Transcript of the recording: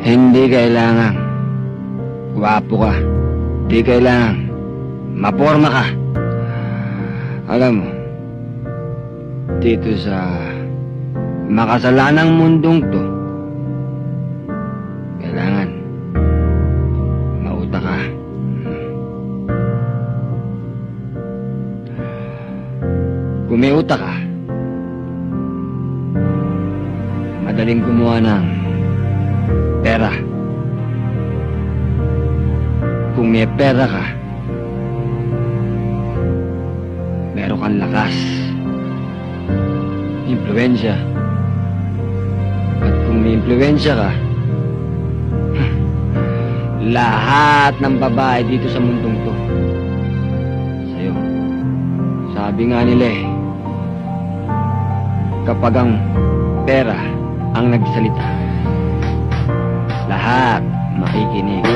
Hindi kailangan gwapo ka. Hindi kailangan maporma ka. Alam mo, dito sa makasalanang mundong to, kailangan mauta ka. Kung may utak ka, madaling gumawa ng pera. Kung may pera ka, meron kang lakas, impluwensya. At kung may impluwensya ka, lahat ng babae dito sa mundong to sa'yo. Sabi nga nila kapag ang pera ang nagsalita, lahat makikinig.